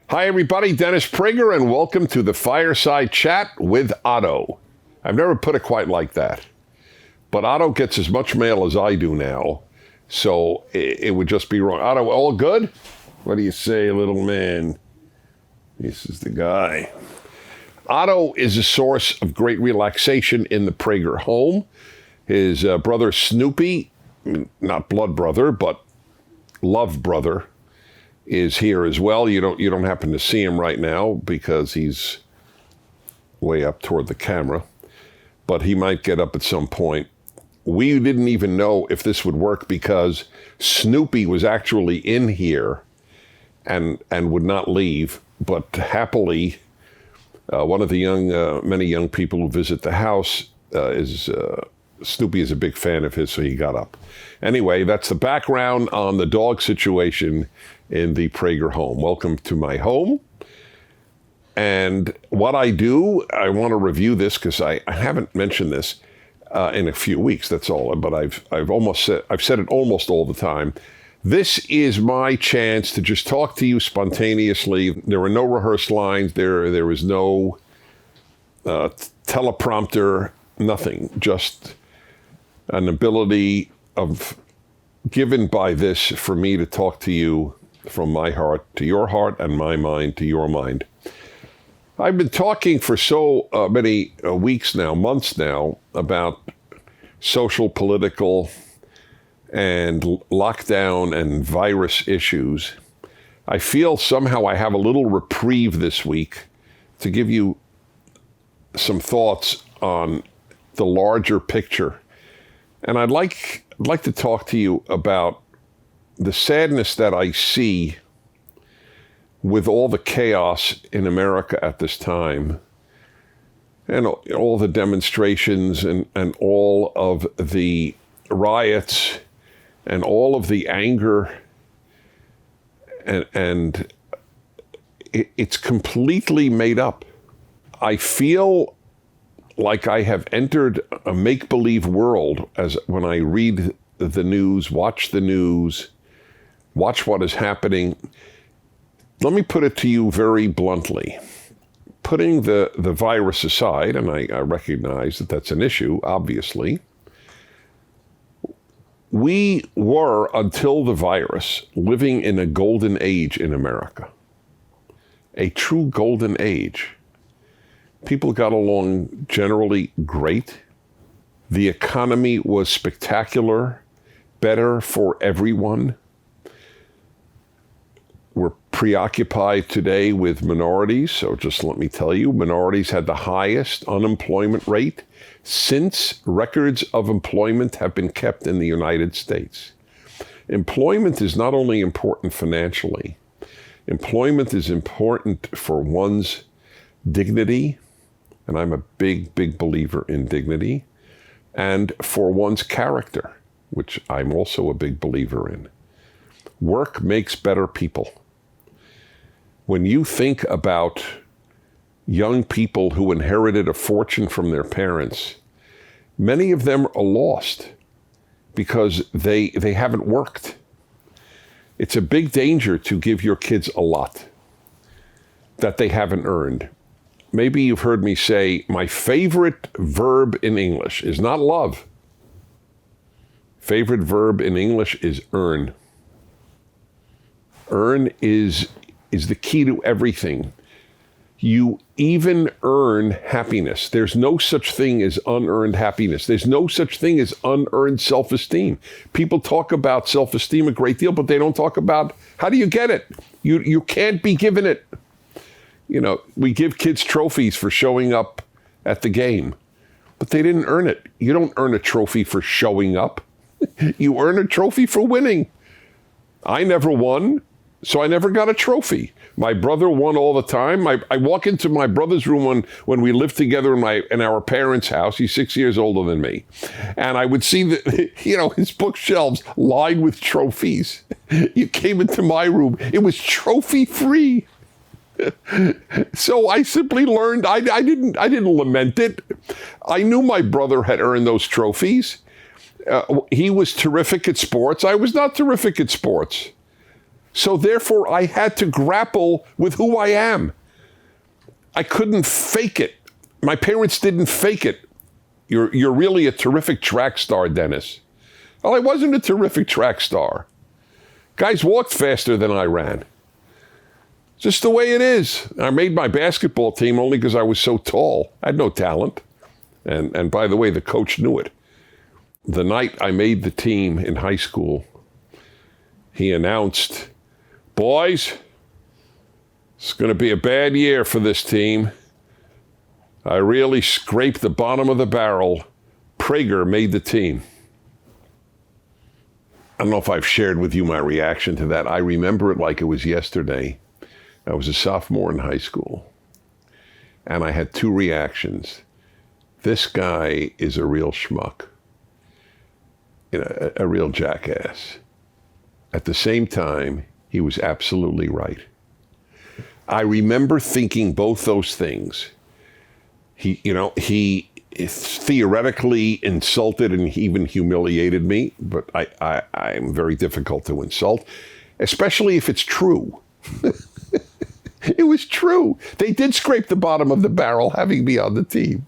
Hi, everybody. Dennis Prager, and welcome to the Fireside Chat with Otto. I've never put it quite like that. But Otto gets as much mail as I do now, so it would just be wrong. Otto, all good? What do you say, little man? This is the guy. Otto is a source of great relaxation in the Prager home. His brother Snoopy, not blood brother, but love brother, is here as well. You don't happen to see him right now because he's way up toward the camera, but he might get up at some point. We didn't even know if this would work because Snoopy was actually in here and would not leave, but happily, one of the many young people who visit the house Snoopy is a big fan of his, so he got up. Anyway, that's the background on the dog situation in the Prager home. Welcome to my home. And what I do, I want to review this because I haven't mentioned this in a few weeks. That's all. But I've said it almost all the time. This is my chance to just talk to you spontaneously. There were no rehearsed lines. There was no teleprompter. Nothing. Just an ability given by this for me to talk to you from my heart to your heart and my mind to your mind. I've been talking for so many weeks now, months now, about social, political, and lockdown and virus issues. I feel somehow I have a little reprieve this week to give you some thoughts on the larger picture. And I'd like to talk to you about the sadness that I see with all the chaos in America at this time, and all the demonstrations and all of the riots and all of the anger, and it's completely made up. I feel like I have entered a make-believe world as when I read the news, watch what is happening. Let me put it to you very bluntly. Putting the virus aside, and I recognize that that's an issue, obviously, we were, until the virus, living in a golden age in America. A true golden age. People got along generally great. The economy was spectacular, better for everyone. We're preoccupied today with minorities, so just let me tell you, minorities had the highest unemployment rate since records of employment have been kept in the United States. Employment is not only important financially, employment is important for one's dignity, and I'm a big, big believer in dignity, and for one's character, which I'm also a big believer in. Work makes better people. When you think about young people who inherited a fortune from their parents, many of them are lost because they haven't worked. It's a big danger to give your kids a lot that they haven't earned. Maybe you've heard me say, my favorite verb in English is not love. Favorite verb in English is earn. Earn is the key to everything. You even earn happiness. There's no such thing as unearned happiness. There's no such thing as unearned self-esteem. People talk about self-esteem a great deal, but they don't talk about how do you get it? You can't be given it. You know, we give kids trophies for showing up at the game, but they didn't earn it. You don't earn a trophy for showing up. You earn a trophy for winning. I never won, so I never got a trophy. My brother won all the time. I walk into my brother's room when we lived together in our parents' house. He's 6 years older than me. And I would see his bookshelves lined with trophies. You came into my room. It was trophy free. So I simply learned, I didn't lament it. I knew my brother had earned those trophies. He was terrific at sports. I was not terrific at sports. So therefore, I had to grapple with who I am. I couldn't fake it. My parents didn't fake it. You're really a terrific track star, Dennis. Well, I wasn't a terrific track star. Guys walked faster than I ran. Just the way it is. I made my basketball team only because I was so tall. I had no talent. And by the way, the coach knew it. The night I made the team in high school, he announced, "Boys, it's going to be a bad year for this team. I really scraped the bottom of the barrel. Prager made the team." I don't know if I've shared with you my reaction to that. I remember it like it was yesterday. I was a sophomore in high school, and I had two reactions. This guy is a real schmuck, a real jackass. At the same time, he was absolutely right. I remember thinking both those things. He theoretically insulted and even humiliated me, but I'm very difficult to insult, especially if it's true. It was true. They did scrape the bottom of the barrel having me on the team.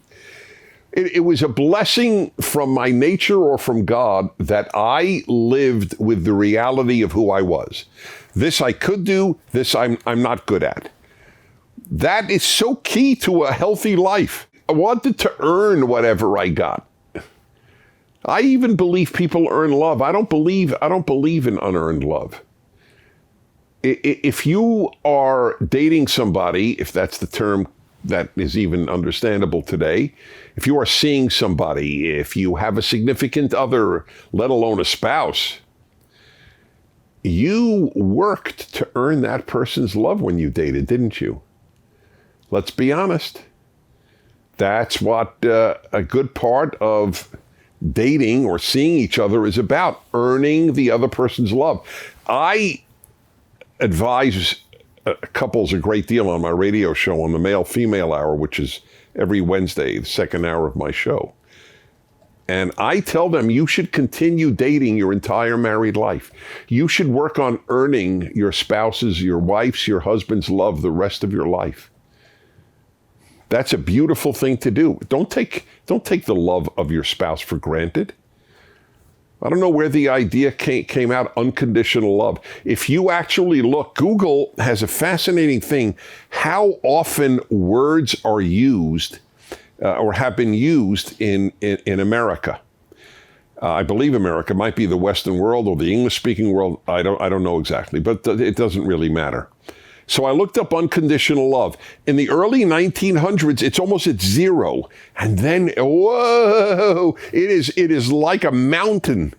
It was a blessing from my nature or from God that I lived with the reality of who I was. This I could do, this I'm not good at. That is so key to a healthy life. I wanted to earn whatever I got. I even believe people earn love. I don't believe in unearned love. If you are dating somebody, if that's the term that is even understandable today, if you are seeing somebody, if you have a significant other, let alone a spouse, you worked to earn that person's love when you dated, didn't you? Let's be honest. That's what a good part of dating or seeing each other is about, earning the other person's love. I advise couples a great deal on my radio show on the Male-Female Hour, which is every Wednesday, the second hour of my show. And I tell them you should continue dating your entire married life. You should work on earning your spouse's, your wife's, your husband's love the rest of your life. That's a beautiful thing to do. Don't take the love of your spouse for granted. I don't know where the idea came out, unconditional love. If you actually look, Google has a fascinating thing, how often words are used or have been used in America. I believe America might be the Western world or the English-speaking world. I don't know exactly, but it doesn't really matter. So I looked up unconditional love. In the early 1900s, it's almost at zero. And then, whoa, it is like a mountain.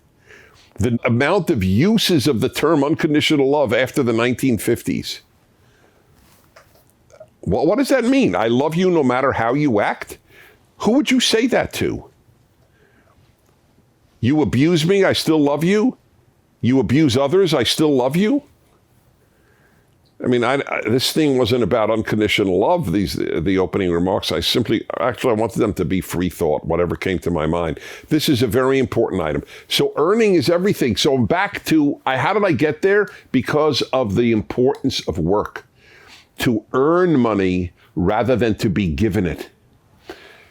The amount of uses of the term unconditional love after the 1950s. Well, what does that mean? I love you no matter how you act? Who would you say that to? You abuse me, I still love you? You abuse others, I still love you? I mean, this thing wasn't about unconditional love, the opening remarks. I wanted them to be free thought, whatever came to my mind. This is a very important item. So earning is everything. So back to, how did I get there? Because of the importance of work. To earn money rather than to be given it.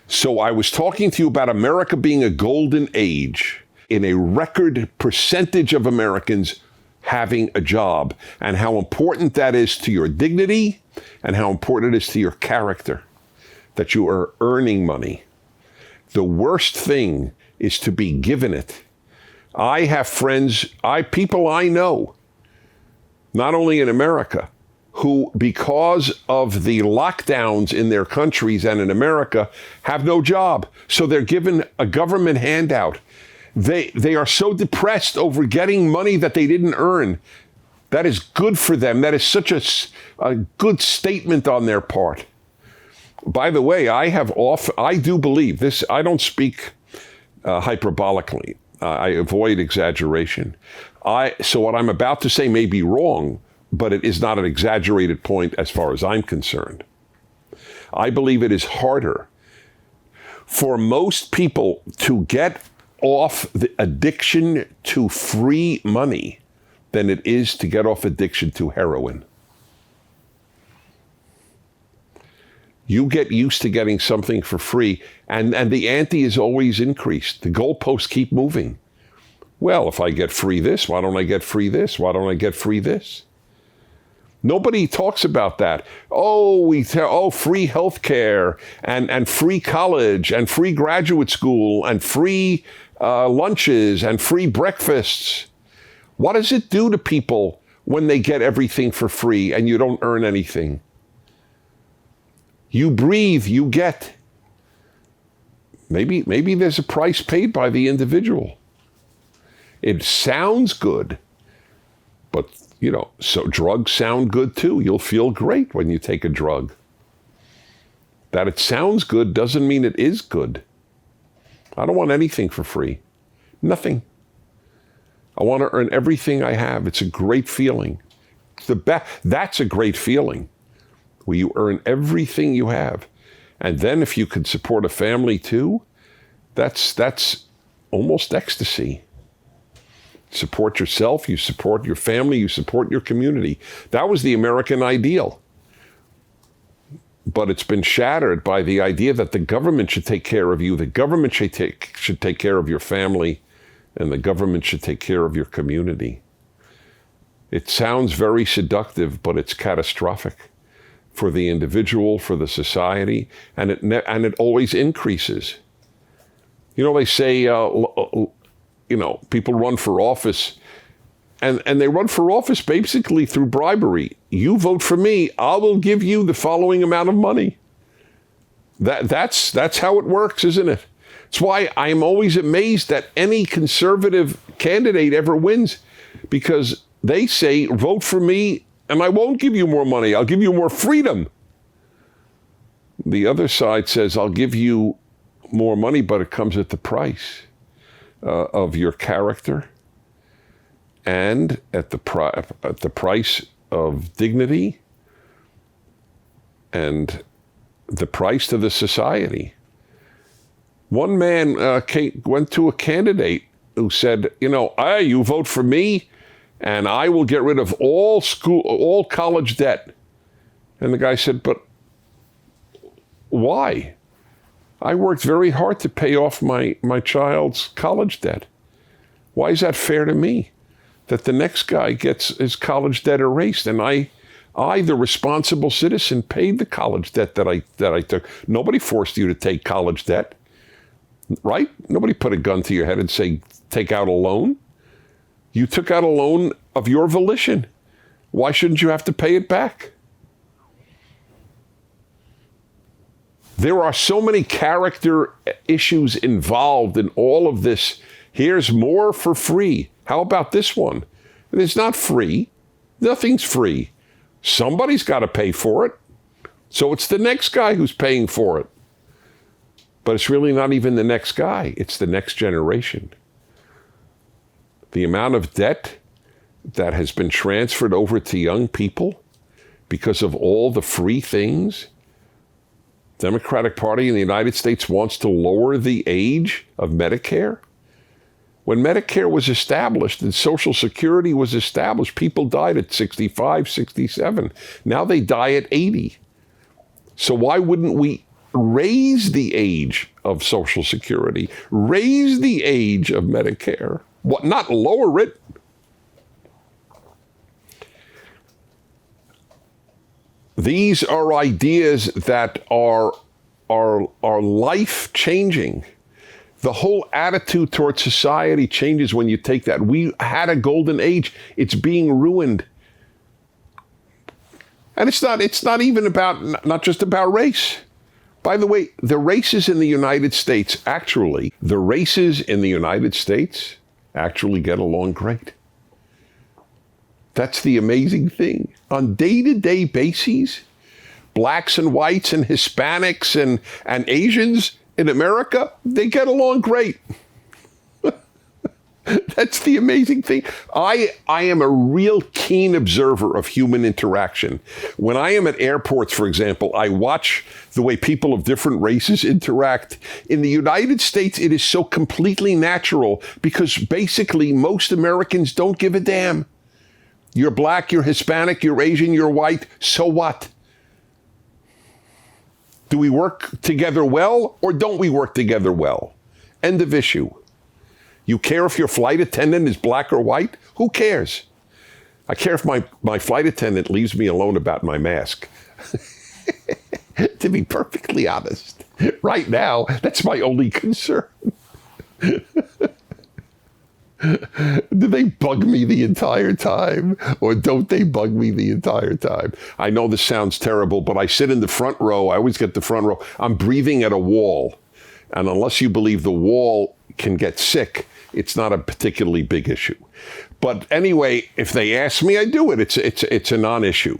So I was talking to you about America being a golden age in a record percentage of Americans having a job, and how important that is to your dignity and how important it is to your character, that you are earning money. The worst thing is to be given it. I have friends, people I know, not only in America, who, because of the lockdowns in their countries and in America, have no job. So they're given a government handout. They are so depressed over getting money that they didn't earn. That is good for them. That is such a good statement on their part. By the way, I do believe this. I don't speak hyperbolically. I avoid exaggeration. So what I'm about to say may be wrong, but it is not an exaggerated point as far as I'm concerned. I believe it is harder for most people to get off the addiction to free money than it is to get off addiction to heroin. You get used to getting something for free, and the ante is always increased. The goalposts keep moving. Well, if I get free this, why don't I get free this? Why don't I get free this? Nobody talks about that. Free health care and free college and free graduate school and free lunches and free breakfasts. What does it do to people when they get everything for free and you don't earn anything? You breathe, you get. Maybe there's a price paid by the individual. It sounds good, but so drugs sound good too. You'll feel great when you take a drug. That it sounds good doesn't mean it is good. I don't want anything for free. Nothing. I want to earn everything I have. It's a great feeling. That's a great feeling, where you earn everything you have. And then if you could support a family too, that's almost ecstasy. Support yourself, you support your family, you support your community. That was the American ideal. But it's been shattered by the idea that the government should take care of you, the government should take care of your family, and the government should take care of your community. It sounds very seductive, but it's catastrophic for the individual, for the society, and it always increases. They say, people run for office, and they run for office basically through bribery. You vote for me, I will give you the following amount of money. That's how it works, isn't it? It's why I'm always amazed that any conservative candidate ever wins, because they say, vote for me, and I won't give you more money. I'll give you more freedom. The other side says, I'll give you more money, but it comes at the price of your character and at the price of dignity and the price to the society. One man went to a candidate who said, you vote for me and I will get rid of all college debt. And the guy said, but why? I worked very hard to pay off my child's college debt. Why is that fair to me? That the next guy gets his college debt erased, and I, the responsible citizen, paid the college debt that I took. Nobody forced you to take college debt, right? Nobody put a gun to your head and say, take out a loan. You took out a loan of your volition. Why shouldn't you have to pay it back? There are so many character issues involved in all of this. Here's more for free. How about this one? It's not free. Nothing's free. Somebody's got to pay for it. So it's the next guy who's paying for it. But it's really not even the next guy. It's the next generation. The amount of debt that has been transferred over to young people because of all the free things. Democratic Party in the United States wants to lower the age of Medicare. When Medicare was established and Social Security was established, people died at 65, 67. Now they die at 80. So why wouldn't we raise the age of Social Security, raise the age of Medicare? What, not lower it? These are ideas that are life-changing. The whole attitude towards society changes when you take that. We had a golden age. It's being ruined. And it's not even about, not just about race. By the way, the races in the United States actually get along great. That's the amazing thing. On day-to-day bases, blacks and whites and Hispanics and Asians in America, they get along great. That's the amazing thing. I am a real keen observer of human interaction. When I am at airports, for example, I watch the way people of different races interact. In the United States, it is so completely natural because basically most Americans don't give a damn. You're black, you're Hispanic, you're Asian, you're white. So what? Do we work together well or don't we work together well? End of issue. You care if your flight attendant is black or white? Who cares? I care if my flight attendant leaves me alone about my mask. To be perfectly honest, right now, that's my only concern. Do they bug me the entire time or don't they bug me the entire time? I know this sounds terrible, but I sit in the front row. I always get the front row. I'm breathing at a wall. And unless you believe the wall can get sick, it's not a particularly big issue. But anyway, if they ask me, I do it. It's a non-issue.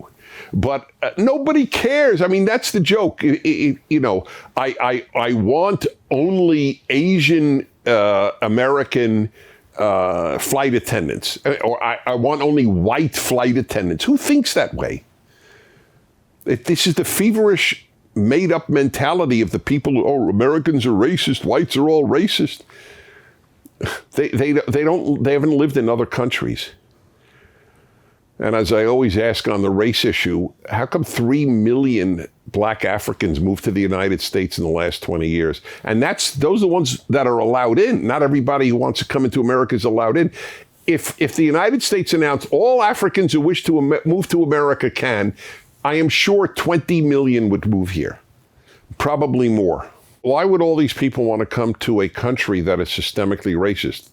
But nobody cares. I mean, that's the joke. I want only Asian American flight attendants, or I want only white flight attendants. Who thinks that way? This is the feverish, made-up mentality of the people who, Americans are racist, whites are all racist. They haven't lived in other countries. And as I always ask on the race issue, how come 3 million black Africans moved to the United States in the last 20 years? And those are the ones that are allowed in. Not everybody who wants to come into America is allowed in. If the United States announced all Africans who wish to move to America can, I am sure 20 million would move here. Probably more. Why would all these people want to come to a country that is systemically racist?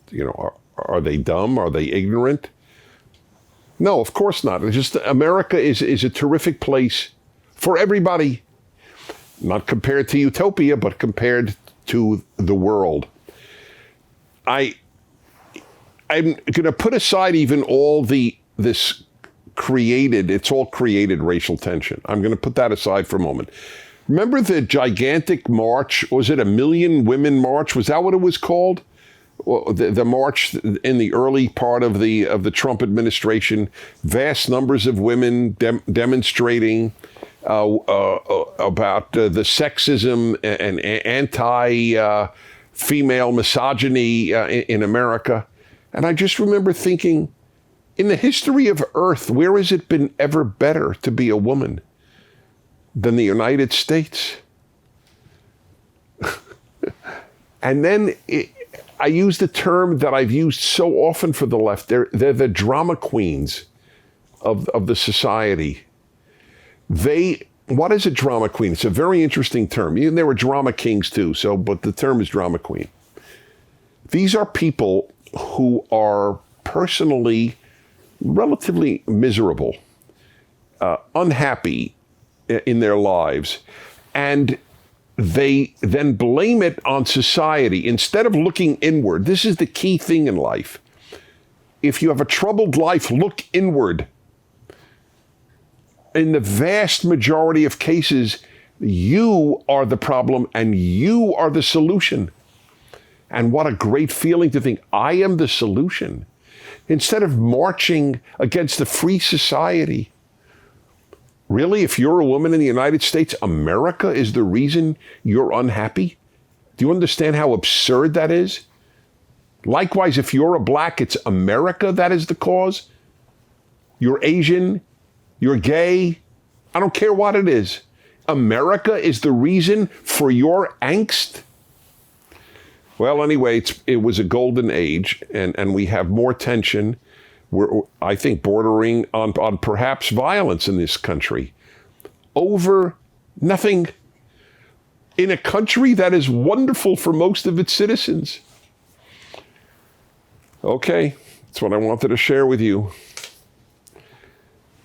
Are they dumb? Are they ignorant? No, of course not. It's just America is a terrific place for everybody. Not compared to utopia, but compared to the world. I'm going to put aside even all it's all created racial tension. I'm going to put that aside for a moment. Remember the gigantic march? Was it a Million Women March? Was that what it was called? The march in the early part of the Trump administration, vast numbers of women demonstrating about the sexism and anti-female misogyny in America. And I just remember thinking, in the history of Earth, where has it been ever better to be a woman than the United States? And then I use the term that I've used so often for the left. They're the drama queens of the society. What is a drama queen? It's a very interesting term. Even there were drama kings too, but the term is drama queen. These are people who are personally relatively miserable, unhappy in their lives, and they then blame it on society instead of looking inward. This is the key thing in life. If you have a troubled life, look inward. In the vast majority of cases, you are the problem and you are the solution. And what a great feeling to think, I am the solution. Instead of marching against the free society. Really, if you're a woman in the United States, America is the reason you're unhappy? Do you understand how absurd that is? Likewise, if you're a black, it's America that is the cause. You're Asian, you're gay, I don't care what it is. America is the reason for your angst? Well, anyway, it was a golden age, and we have more tension. We're, I think, bordering on perhaps violence in this country over nothing in a country that is wonderful for most of its citizens. Okay, that's what I wanted to share with you.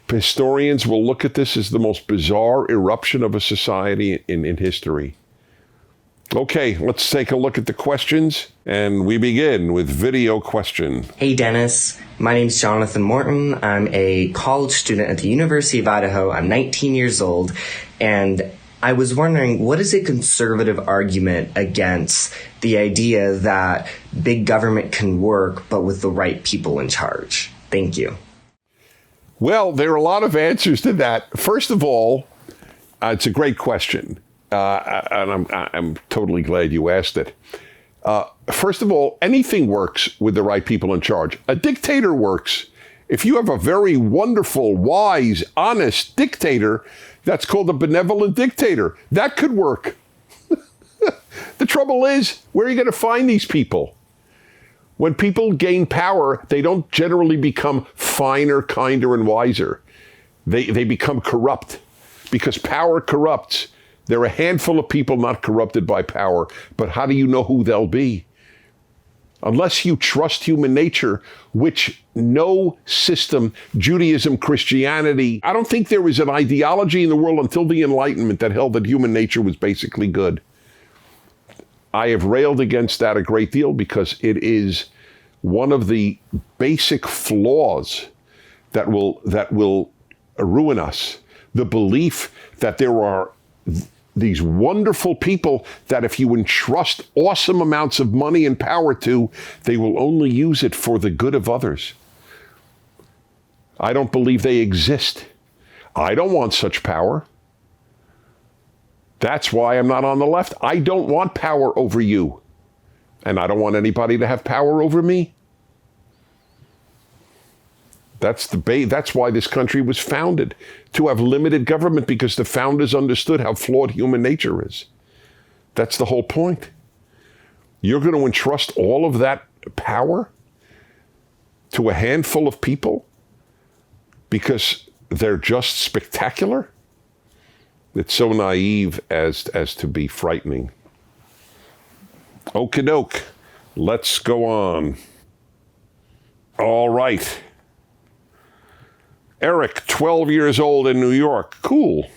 Historians will look at this as the most bizarre eruption of a society in history. Okay, let's take a look at the questions, and we begin with video question. Hey Dennis, my name's Jonathan Morton. I'm a college student at the University of Idaho. I'm 19 years old, and I was wondering, what is a conservative argument against the idea that big government can work, but with the right people in charge? Thank you. Well, there are a lot of answers to that. First of all, it's a great question. And I'm totally glad you asked it. First of all, anything works with the right people in charge. A dictator works If you have a very wonderful, wise, honest dictator, that's called a benevolent dictator. That could work. The trouble is, where are you going to find these people? When people gain power, they don't generally become finer, kinder, and wiser. They become corrupt because power corrupts. There are a handful of people not corrupted by power, but how do you know who they'll be? Unless you trust human nature, which no system, Judaism, Christianity, I don't think there was an ideology in the world until the Enlightenment that held that human nature was basically good. I have railed against that a great deal because it is one of the basic flaws that will ruin us. The belief that there are these wonderful people that if you entrust awesome amounts of money and power to, they will only use it for the good of others. I don't believe they exist. I don't want such power. That's why I'm not on the left. I don't want power over you. And I don't want anybody to have power over me. That's why this country was founded, to have limited government, because the founders understood how flawed human nature is. That's the whole point. You're going to entrust all of that power to a handful of people because they're just spectacular? It's so naive as to be frightening. Okie doke. Let's go on. All right. Eric, 12 years old in New York. Cool.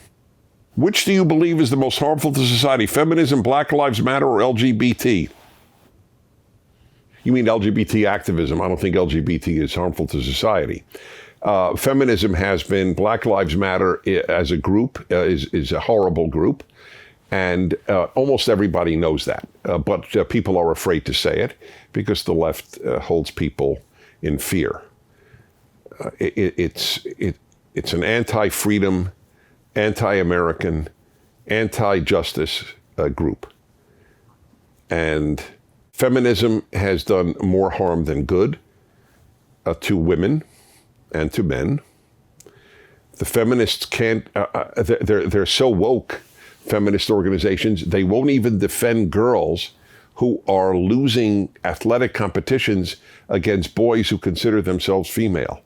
Which do you believe is the most harmful to society? Feminism, Black Lives Matter, or LGBT? You mean LGBT activism. I don't think LGBT is harmful to society. Feminism has been. Black Lives Matter as a group is a horrible group. And almost everybody knows that. But people are afraid to say it because the left holds people in fear. It's an anti-freedom, anti-American, anti-justice group. And feminism has done more harm than good to women and to men. The feminists can't, they're so woke, feminist organizations, they won't even defend girls who are losing athletic competitions against boys who consider themselves female.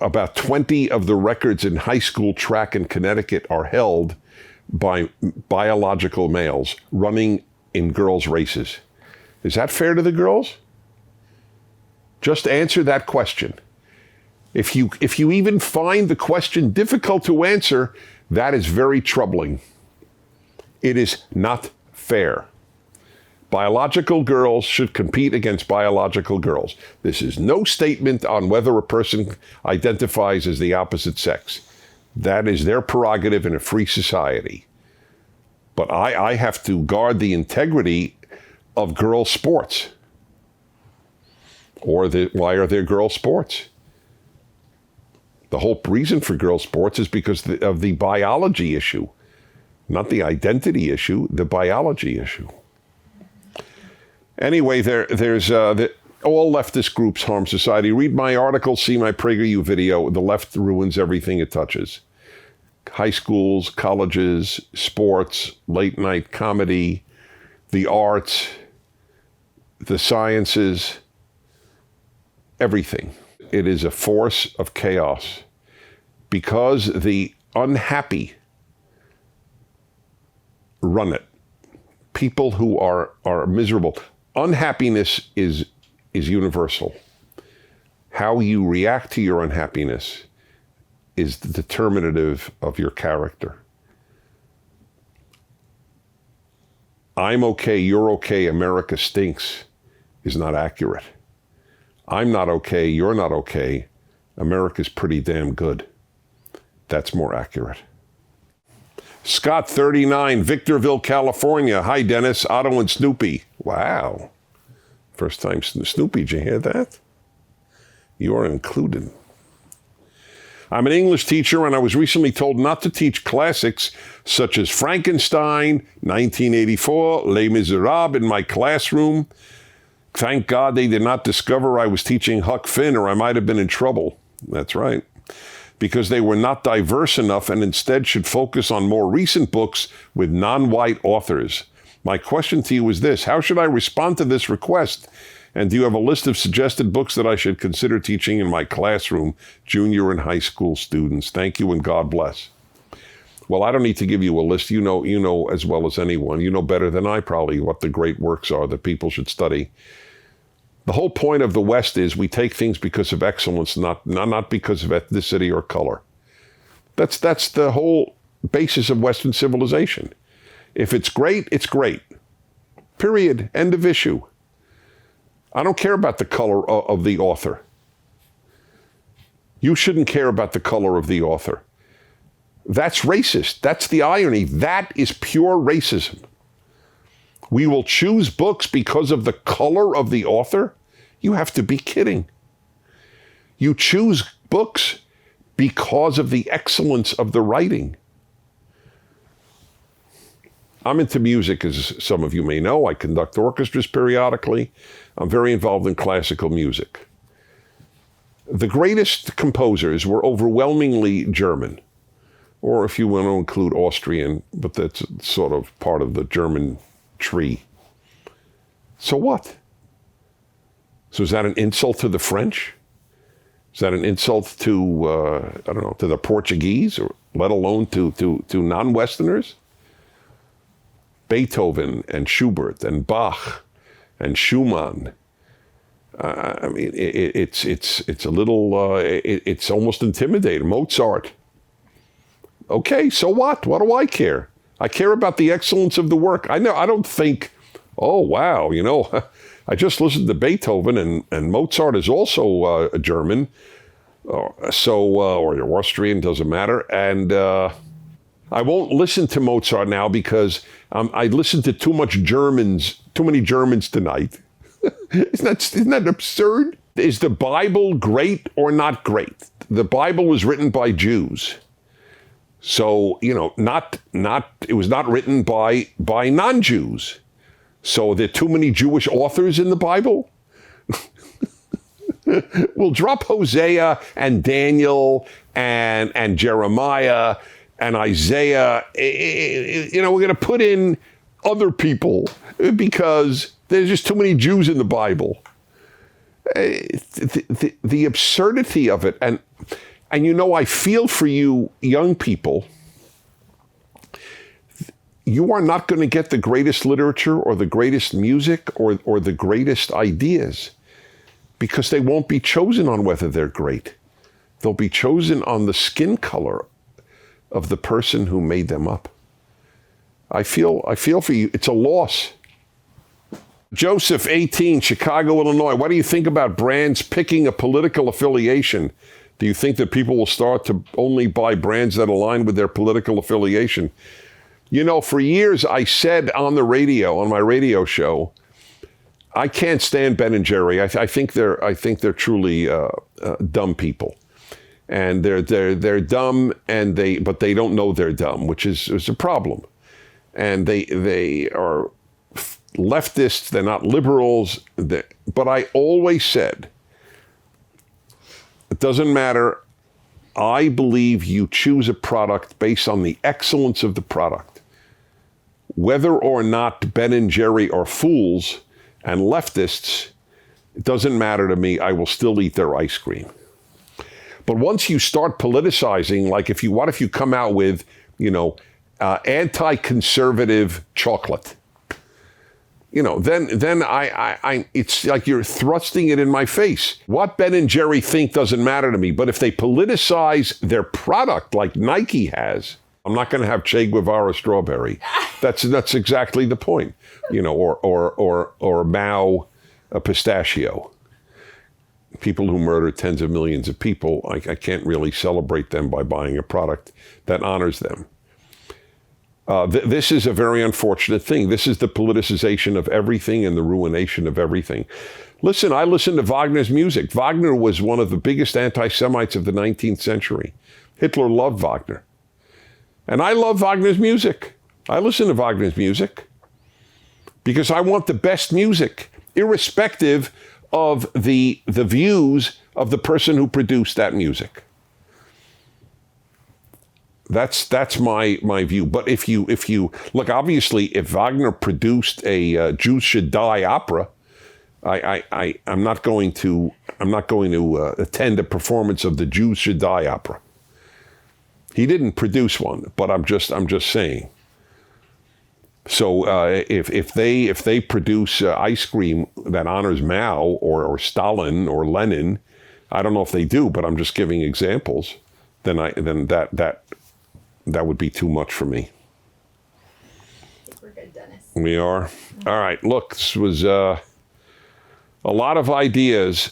About 20 of the records in high school track in Connecticut are held by biological males running in girls' races. Is that fair to the girls? Just answer that question. If you even find the question difficult to answer, that is very troubling. It is not fair. Biological girls should compete against biological girls. This is no statement on whether a person identifies as the opposite sex. That is their prerogative in a free society. But I have to guard the integrity of girls' sports. Why are there girls' sports? The whole reason for girls' sports is because of the biology issue, not the identity issue, the biology issue. Anyway, there's all leftist groups harm society. Read my article, see my PragerU video. The left ruins everything it touches. High schools, colleges, sports, late night comedy, the arts, the sciences, everything. It is a force of chaos because the unhappy run it. People who are miserable. Unhappiness is universal. How you react to your unhappiness is the determinative of your character. I'm okay, you're okay, America stinks is not accurate. I'm not okay, you're not okay, America's pretty damn good. That's more accurate. Scott, 39, Victorville, California. Hi, Dennis, Otto, and Snoopy. Wow. First time Snoopy, did you hear that? You are included. I'm an English teacher, and I was recently told not to teach classics such as Frankenstein, 1984, Les Miserables in my classroom. Thank God they did not discover I was teaching Huck Finn, or I might have been in trouble. That's right. Because they were not diverse enough and instead should focus on more recent books with non-white authors. My question to you is this: how should I respond to this request? And do you have a list of suggested books that I should consider teaching in my classroom, junior and high school students? Thank you and God bless. Well, I don't need to give you a list. You know as well as anyone. You know better than I probably what the great works are that people should study. The whole point of the West is we take things because of excellence, not because of ethnicity or color. That's the whole basis of Western civilization. If it's great, it's great. Period. End of issue. I don't care about the color of the author. You shouldn't care about the color of the author. That's racist. That's the irony. That is pure racism. We will choose books because of the color of the author? You have to be kidding. You choose books because of the excellence of the writing. I'm into music, as some of you may know. I conduct orchestras periodically. I'm very involved in classical music. The greatest composers were overwhelmingly German, or if you want to include Austrian, but that's sort of part of the German tree. So what? So is that an insult to the French? Is that an insult to, to the Portuguese, or let alone to non-Westerners? Beethoven and Schubert and Bach and Schumann. I mean, it's a little, it's almost intimidating. Mozart. Okay, so what? What do I care? I care about the excellence of the work. I don't think, oh, wow, I just listened to Beethoven and Mozart is also a German, or Austrian, doesn't matter. And I won't listen to Mozart now because I listened to too many Germans tonight. Isn't that absurd? Is the Bible great or not great? The Bible was written by Jews. So, it was not written by non-Jews. So are there too many Jewish authors in the Bible? We'll drop Hosea and Daniel and Jeremiah and Isaiah. We're going to put in other people because there's just too many Jews in the Bible. The absurdity of it. And I feel for you young people. You are not going to get the greatest literature or the greatest music or the greatest ideas because they won't be chosen on whether they're great. They'll be chosen on the skin color of the person who made them up. I feel for you. It's a loss. Joseph, 18, Chicago, Illinois. What do you think about brands picking a political affiliation? Do you think that people will start to only buy brands that align with their political affiliation? For years I said on the radio, on my radio show, I can't stand Ben and Jerry. I think they're truly dumb people, and they're dumb, but they don't know they're dumb, which is a problem. And they are leftists. They're not liberals. But I always said, it doesn't matter. I believe you choose a product based on the excellence of the product. Whether or not Ben and Jerry are fools and leftists, it doesn't matter to me. I will still eat their ice cream. But once you start politicizing, like what if you come out with, anti-conservative chocolate? Then I it's like you're thrusting it in my face. What Ben and Jerry think doesn't matter to me, but if they politicize their product like Nike has, I'm not going to have Che Guevara strawberry. That's exactly the point, or Mao pistachio. People who murder tens of millions of people, I can't really celebrate them by buying a product that honors them. This is a very unfortunate thing. This is the politicization of everything and the ruination of everything. Listen, I listen to Wagner's music. Wagner was one of the biggest anti-Semites of the 19th century. Hitler loved Wagner. And I love Wagner's music. I listen to Wagner's music because I want the best music. irrespective of the views of the person who produced that music. That's my view. But if you look, obviously, if Wagner produced a Jews Should Die opera, I'm not going to attend a performance of the Jews Should Die opera. He didn't produce one, but I'm just saying. So if they produce ice cream that honors Mao or Stalin or Lenin, I don't know if they do, but I'm just giving examples. Then that would be too much for me. I think we're good, Dennis. We are. All right. Look, this was a lot of ideas,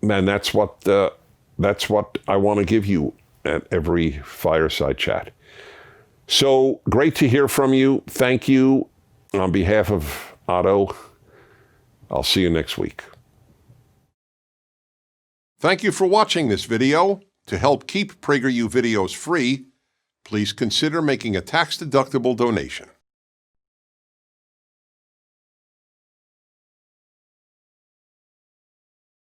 man. That's what I want to give you at every Fireside Chat. So great to hear from you. Thank you. On behalf of Otto, I'll see you next week. Thank you for watching this video. To help keep PragerU videos free, please consider making a tax-deductible donation.